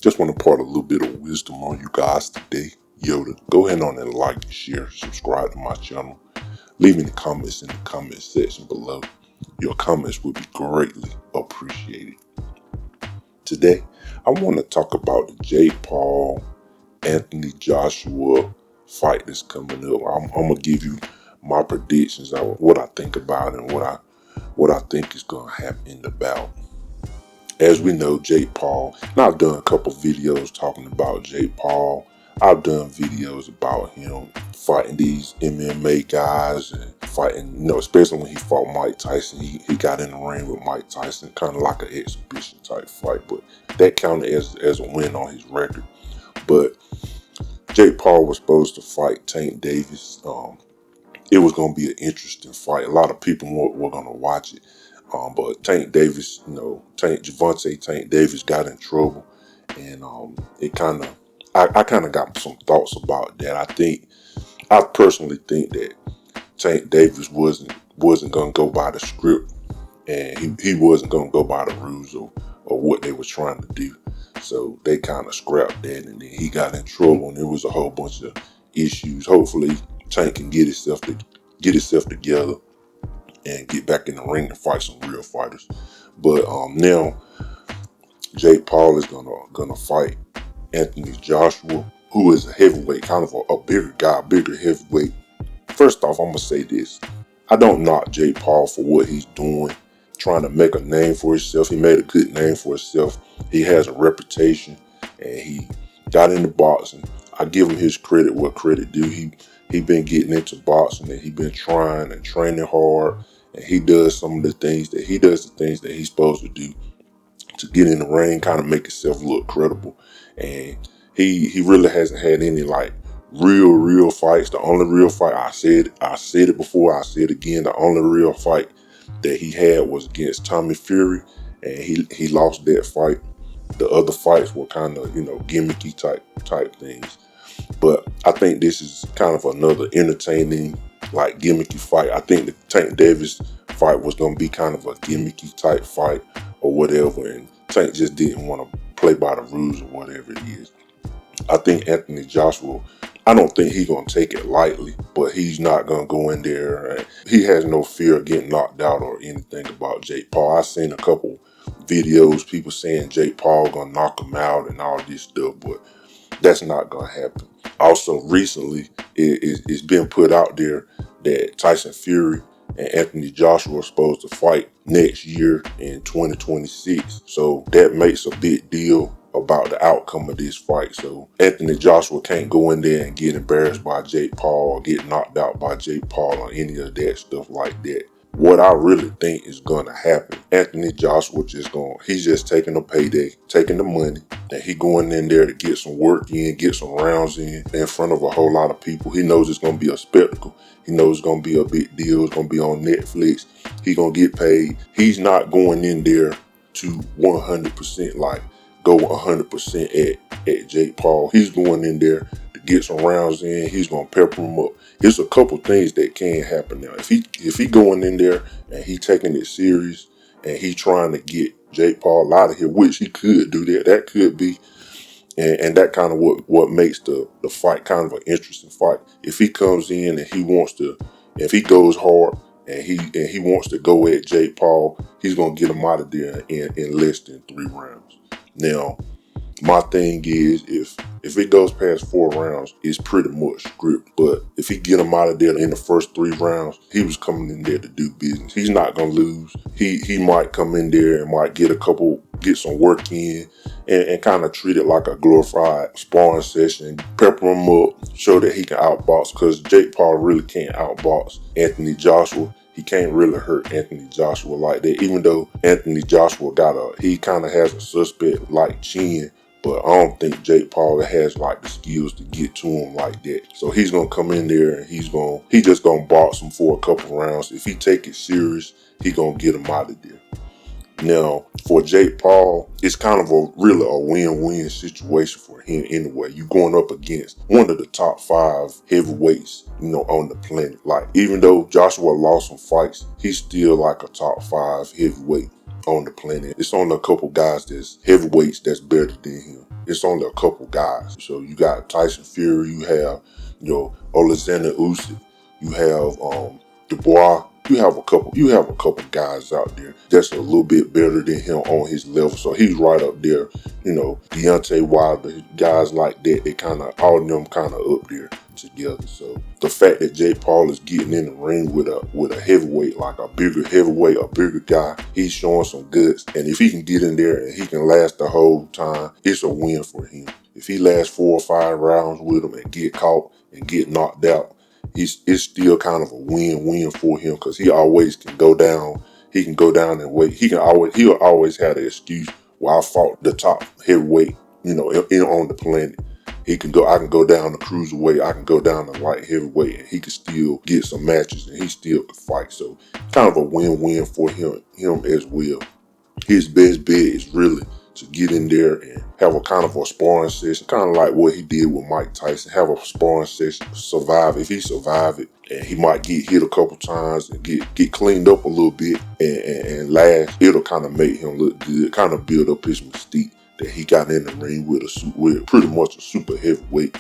Just want to impart a little bit of wisdom on you guys today. Yoda, go ahead on and like, share, subscribe to my channel. Leave any comments in the comment section below. Your comments will be greatly appreciated. Today, I want to talk about the Jake Paul, Anthony Joshua fight that's coming up. I'm gonna give you my predictions on what I think about it and what I think is gonna happen in the bout. As we know, Jake Paul, and I've done a couple videos talking about Jake Paul. I've done videos about him fighting these MMA guys and fighting, especially when he fought Mike Tyson. He got in the ring with Mike Tyson, kind of like an exhibition type fight, but that counted as a win on his record. But Jake Paul was supposed to fight Tank Davis. It was going to be an interesting fight. A lot of people were going to watch it. But Tank Davis, Tank Davis got in trouble, and I kind of got some thoughts about that. I personally think that Tank Davis wasn't gonna go by the script, and he wasn't gonna go by the rules or what they were trying to do. So they kind of scrapped that, and then he got in trouble, and there was a whole bunch of issues. Hopefully, Tank can get himself together and get back in the ring and fight some real fighters. But now Jake Paul is gonna fight Anthony Joshua, who is a heavyweight, kind of a bigger guy, bigger heavyweight. First off, I'm gonna say this: I don't knock Jake Paul for what he's doing, trying to make a name for himself. He made a good name for himself. He has a reputation, and he got into boxing. I give him his credit where credit due. He been getting into boxing, and he been trying and training hard. And he does the things that he's supposed to do to get in the ring, kind of make himself look credible. And he really hasn't had any like real fights. The only real fight, I said it before, I say it again, the only real fight that he had was against Tommy Fury, and he lost that fight. The other fights were kind of, gimmicky type things. But I think this is kind of another entertaining, like, gimmicky fight. I think the Tank Davis fight was going to be kind of a gimmicky type fight or whatever, and Tank just didn't want to play by the rules or whatever it is. I think Anthony Joshua, I don't think he's going to take it lightly, but he's not going to go in there. He has no fear of getting knocked out or anything about Jake Paul. I've seen a couple videos, people saying Jake Paul going to knock him out and all this stuff, but that's not going to happen. Also, recently, it's been put out there that Tyson Fury and Anthony Joshua are supposed to fight next year in 2026. So that makes a big deal about the outcome of this fight. So Anthony Joshua can't go in there and get embarrassed by Jake Paul or get knocked out by Jake Paul or any of that stuff like that. What I really think is going to happen, Anthony Joshua he's just taking a payday, taking the money, and he going in there to get some work in, get some rounds in front of a whole lot of people. He knows it's going to be a spectacle. He knows it's going to be a big deal. It's going to be on Netflix. He's going to get paid. He's not going in there to 100% like go 100% at Jake Paul. He's going in there to get some rounds in. He's going to pepper him up. There's a couple things that can happen now. If he going in there and he taking it serious and he trying to get Jake Paul out of here, which he could do that could be, and that kind of what makes the fight kind of an interesting fight. If he comes in and if he goes hard and he wants to go at Jake Paul, he's gonna get him out of there in less than 3 rounds. Now, my thing is, if it goes past 4 rounds, it's pretty much script. But if he get him out of there in the first 3 rounds, he was coming in there to do business. He's not gonna lose. He might come in there and might get some work in, and kind of treat it like a glorified sparring session. Pepper him up, show that he can outbox, because Jake Paul really can't outbox Anthony Joshua. He can't really hurt Anthony Joshua like that, even though Anthony Joshua he kind of has a suspect like chin, but I don't think Jake Paul has like the skills to get to him like that. So he's gonna come in there and he just gonna box him for a couple rounds. If he take it serious, he gonna get him out of there. Now, for Jake Paul, it's kind of really a win-win situation for him anyway. You're going up against one of the top 5 heavyweights, on the planet. Like, even though Joshua lost some fights, he's still like a top 5 heavyweight on the planet. It's only a couple guys that's heavyweights that's better than him. It's only a couple guys. So you got Tyson Fury, you have, Alexander Usyk, you have Dubois. You have a couple guys out there that's a little bit better than him on his level. So he's right up there. Deontay Wilder, guys like that, they kind of, all of them kind of up there together. So the fact that Jake Paul is getting in the ring with a heavyweight, like a bigger heavyweight, a bigger guy, he's showing some guts. And if he can get in there and he can last the whole time, it's a win for him. If he lasts 4 or 5 rounds with him and get caught and get knocked out, it's still kind of a win-win for him, because he always can go down. He can go down and wait. He'll always have an excuse. Well, I fought the top heavyweight, on the planet. I can go down the cruiserweight. I can go down the light heavyweight, and he can still get some matches, and he still can fight. So kind of a win-win for him as well. His best bet is really to get in there and have a kind of a sparring session, kind of like what he did with Mike Tyson. Have a sparring session, survive. If he survive it, and he might get hit a couple times and get cleaned up a little bit and last, it'll kind of make him look good, kind of build up his mystique that he got in the ring with pretty much a super heavyweight,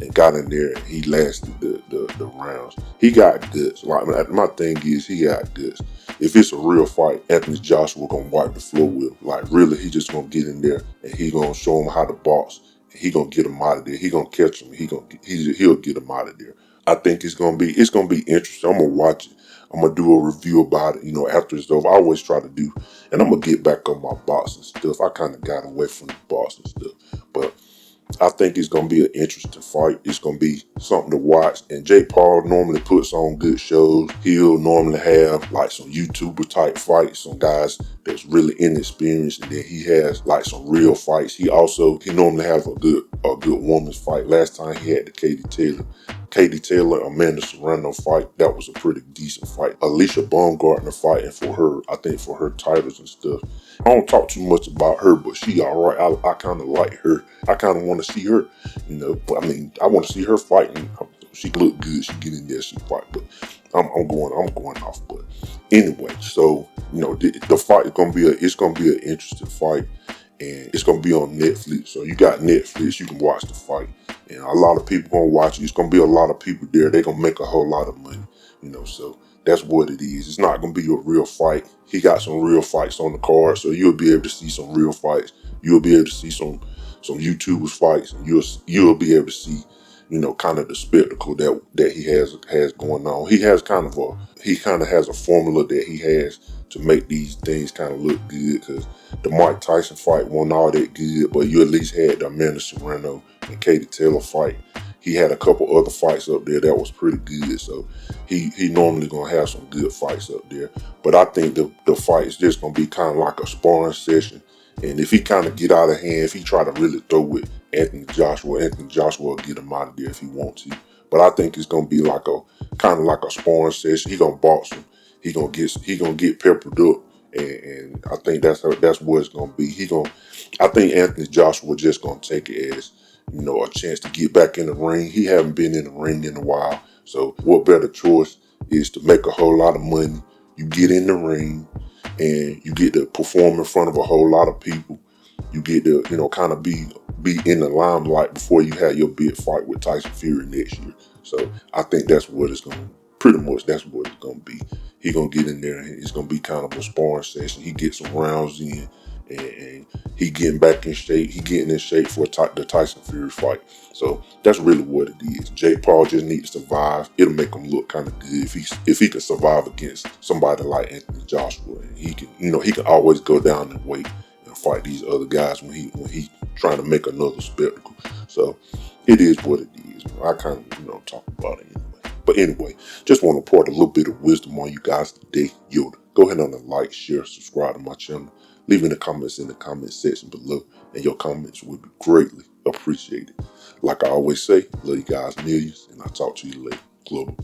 and got in there and he lasted the rounds. He got guts. Like, my thing is, he got guts. If it's a real fight, Anthony Joshua gonna wipe the floor with him. Like, really, he just gonna get in there and he gonna show him how to box. And he gonna get him out of there. He gonna catch him. He'll get him out of there. I think it's gonna be interesting. I'm gonna watch it. I'm gonna do a review about it, after it's over. I always try to do, and I'm gonna get back on my boxing stuff. I kind of got away from the boxing stuff, but I think it's going to be an interesting fight. It's going to be something to watch. And Jake Paul normally puts on good shows. He'll normally have like some YouTuber type fights, some guys that's really inexperienced, and then he has like some real fights. He normally has a good woman's fight. Last time he had the Katie Taylor, Amanda Serrano fight. That was a pretty decent fight. Alicia Baumgartner fighting for her titles and stuff. I don't talk too much about her, but she all right. I kind of like her. I kind of want to see her, But I mean, I want to see her fighting. She look good. She get in there, she fight. But I'm going off. But anyway, so the fight is gonna be an interesting fight, and it's gonna be on Netflix. So you got Netflix, you can watch the fight, and a lot of people gonna watch it. It's gonna be a lot of people there. They're gonna make a whole lot of money, So that's what it is. It's not gonna be a real fight. He got some real fights on the card, so you'll be able to see some real fights. You'll be able to see some YouTubers fights, and you'll be able to see, kind of the spectacle that he has going on. He kind of has a formula that he has to make these things kind of look good, because the Mike Tyson fight wasn't all that good, but you at least had the Amanda Serrano and Katie Taylor fight. He had a couple other fights up there that was pretty good, so he normally gonna have some good fights up there. But I think the fight is just gonna be kind of like a sparring session, and if he kind of get out of hand, if he try to really throw with Anthony Joshua will get him out of there if he wants to. But I think it's gonna be like a kind of like a sparring session. He gonna box him. He gonna get peppered up, and I think that's what it's gonna be. I think Anthony Joshua just gonna take it as a chance to get back in the ring. He haven't been in the ring in a while, so what better choice is to make a whole lot of money? You get in the ring, and you get to perform in front of a whole lot of people. You get to kind of be in the limelight before you have your big fight with Tyson Fury next year. So I think that's what it's gonna pretty much. That's what it's gonna be. He gonna get in there, and it's gonna be kind of a sparring session. He gets some rounds in, and he getting back in shape. He getting in shape for the Tyson Fury fight. So that's really what it is. Jake Paul just needs to survive. It'll make him look kind of good if he can survive against somebody like Anthony Joshua. And he can always go down and wait and fight these other guys when he trying to make another spectacle. So it is what it is. I kind of talk about it anyway. But anyway, just want to pour a little bit of wisdom on you guys today. Go ahead and like, share, subscribe to my channel. Leave in the comments in the comment section below, and your comments will be greatly appreciated. Like I always say, love you guys millions, and I'll talk to you later. Global.